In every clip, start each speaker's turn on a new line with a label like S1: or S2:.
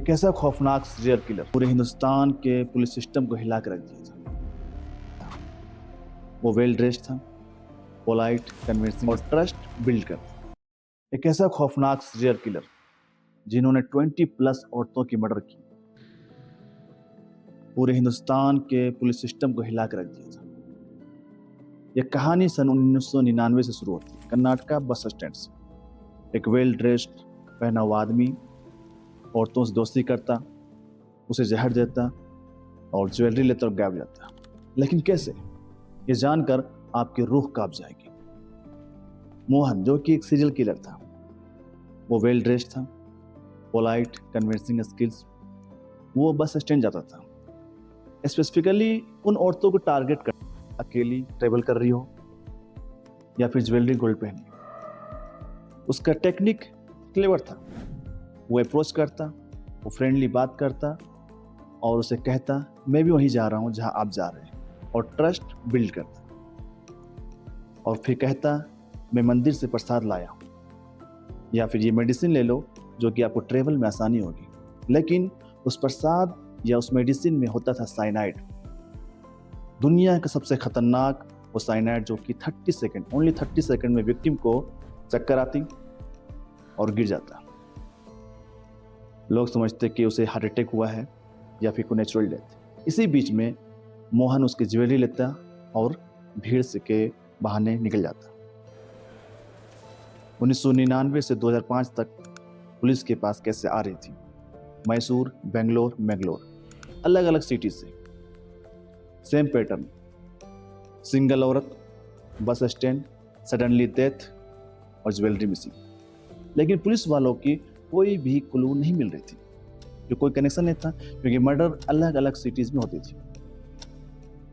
S1: एक ऐसा खौफनाक सीरियल किलर पूरे हिंदुस्तान के पुलिस सिस्टम को हिला कर रख दिया था। वो वेल ड्रेस्ड था, पोलाइट, कन्विंसिंग और ट्रस्ट बिल्ड करता। एक ऐसा खौफनाक सीरियल किलर जिन्होंने 20+ औरतों की मर्डर की, पूरे हिंदुस्तान के पुलिस सिस्टम को हिला कर रख दिया था। यह कहानी सन 1999 से शुरू होती है, कर्नाटका बस स्टैंड से। एक वेल ड्रेस्ड पहना हुआ आदमी औरतों से दोस्ती करता, उसे जहर देता और ज्वेलरी लेता और गायब जाता। लेकिन कैसे, ये जानकर आपकी रूह कांप जाएगी। मोहन, जो कि एक सीरियल किलर था, वो वेल ड्रेस्ड था, पोलाइट, कन्विंसिंग स्किल्स। वो बस स्टैंड जाता था, स्पेसिफिकली उन औरतों को टारगेट कर, अकेली ट्रेवल कर रही हो या फिर ज्वेलरी गोल्ड पहनी। उसका टेक्निक क्लेवर था। वो अप्रोच करता, वो फ्रेंडली बात करता और उसे कहता मैं भी वहीं जा रहा हूँ जहाँ आप जा रहे हैं, और ट्रस्ट बिल्ड करता। और फिर कहता मैं मंदिर से प्रसाद लाया हूँ, या फिर ये मेडिसिन ले लो जो कि आपको ट्रेवल में आसानी होगी। लेकिन उस प्रसाद या उस मेडिसिन में होता था साइनाइड, दुनिया का सबसे खतरनाक वो साइनाइड, जो कि 30 सेकंड में विक्टिम को चक्कर आती और गिर जाता। लोग समझते कि उसे हार्ट अटैक हुआ है या फिर कोई नेचुरल डेथ। इसी बीच में मोहन उसकी ज्वेलरी लेता और भीड़ से के बहाने निकल जाता। 1999 से 2005 तक पुलिस के पास केसें आ रही थी, मैसूर, बेंगलोर, मैंगलोर, अलग अलग सिटी से। सेम पैटर्न, सिंगल औरत, बस स्टैंड, सडनली डेथ और ज्वेलरी मिसिंग। लेकिन पुलिस वालों की कोई भी क्लू नहीं मिल रही थी, जो कोई कनेक्शन नहीं था, क्योंकि मर्डर अलग अलग सिटीज में होती थी।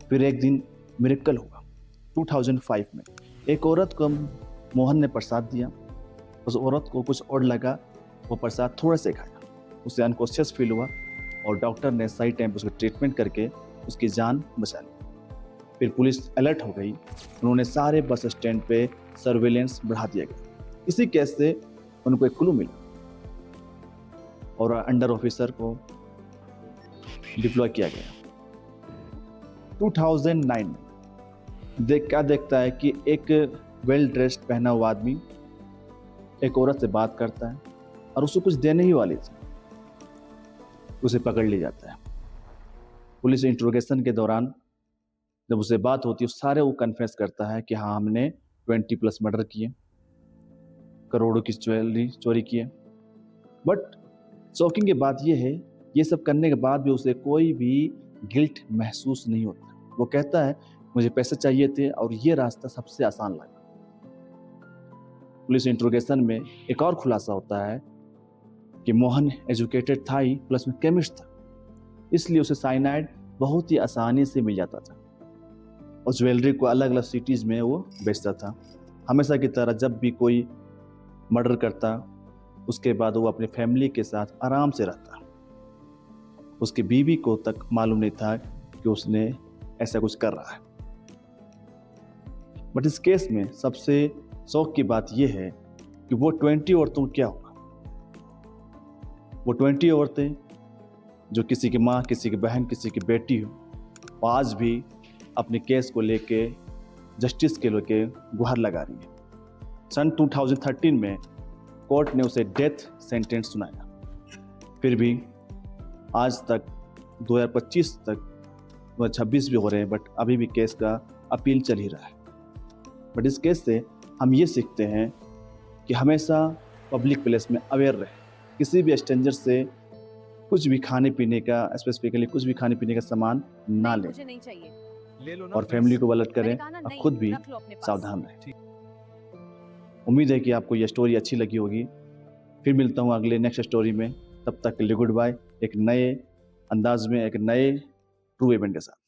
S1: फिर एक दिन मिरेकल हुआ 2005 में। एक औरत को मोहन ने प्रसाद दिया। उस औरत को कुछ और लगा, वो प्रसाद थोड़ा से खाया, उसे अनकॉन्शियस फील हुआ और डॉक्टर ने सही टाइम पर उसको ट्रीटमेंट करके उसकी जान बचा ली। फिर पुलिस अलर्ट हो गई, उन्होंने सारे बस स्टैंड पे सर्वेलेंस बढ़ा दिया गया। इसी केस से उनको एक क्लू मिला और अंडर ऑफिसर को डिप्लॉय किया गया। 2009 में क्या देखता है कि एक वेल ड्रेस्ड पहना हुआ आदमी एक औरत से बात करता है और उसको कुछ देने ही वाली थी, उसे पकड़ लिया जाता है। पुलिस इंट्रोगेशन के दौरान जब उसे बात होती है, सारे वो कन्फेस करता है कि हाँ, हमने 20+ मर्डर किए, करोड़ों की ज्वेलरी चोरी किए। बट शॉकिंग की बात यह है, ये सब करने के बाद भी उसे कोई भी गिल्ट महसूस नहीं होता। वो कहता है मुझे पैसे चाहिए थे और ये रास्ता सबसे आसान लगा। पुलिस इंट्रोगेशन में एक और खुलासा होता है कि मोहन एजुकेटेड था ही, प्लस में केमिस्ट था, इसलिए उसे साइनाइड बहुत ही आसानी से मिल जाता था और ज्वेलरी को अलग अलग सिटीज में वो बेचता था। हमेशा की तरह जब भी कोई मर्डर करता, उसके बाद वो अपनी फैमिली के साथ आराम से रहता। उसकी बीवी को तक मालूम नहीं था कि उसने ऐसा कुछ कर रहा है। बट इस केस में सबसे शौक की बात यह है कि वो 20 औरतों क्या हुआ। वो 20 औरतें जो किसी की माँ, किसी की बहन, किसी की बेटी हो, वो आज भी अपने केस को लेके, जस्टिस के लेके गुहार लगा रही है। सन 2013 में कोर्ट ने उसे डेथ सेंटेंस सुनाया। फिर भी आज तक 2025 तक, 2026 भी हो रहे हैं, बट अभी भी केस का अपील चल ही रहा है। बट इस केस से हम ये सीखते हैं कि हमेशा पब्लिक प्लेस में अवेयर रहे। किसी भी स्ट्रेंजर से कुछ भी खाने पीने का, स्पेसिफिकली कुछ भी खाने पीने का सामान ना लें,
S2: नहीं चाहिए।
S1: और फैमिली को अलर्ट करें और खुद भी सावधान रहें। उम्मीद है कि आपको यह स्टोरी अच्छी लगी होगी। फिर मिलता हूँ अगले नेक्स्ट स्टोरी में। तब तक के लिए गुड बाय, एक नए अंदाज में, एक नए ट्रू इवेंट के साथ।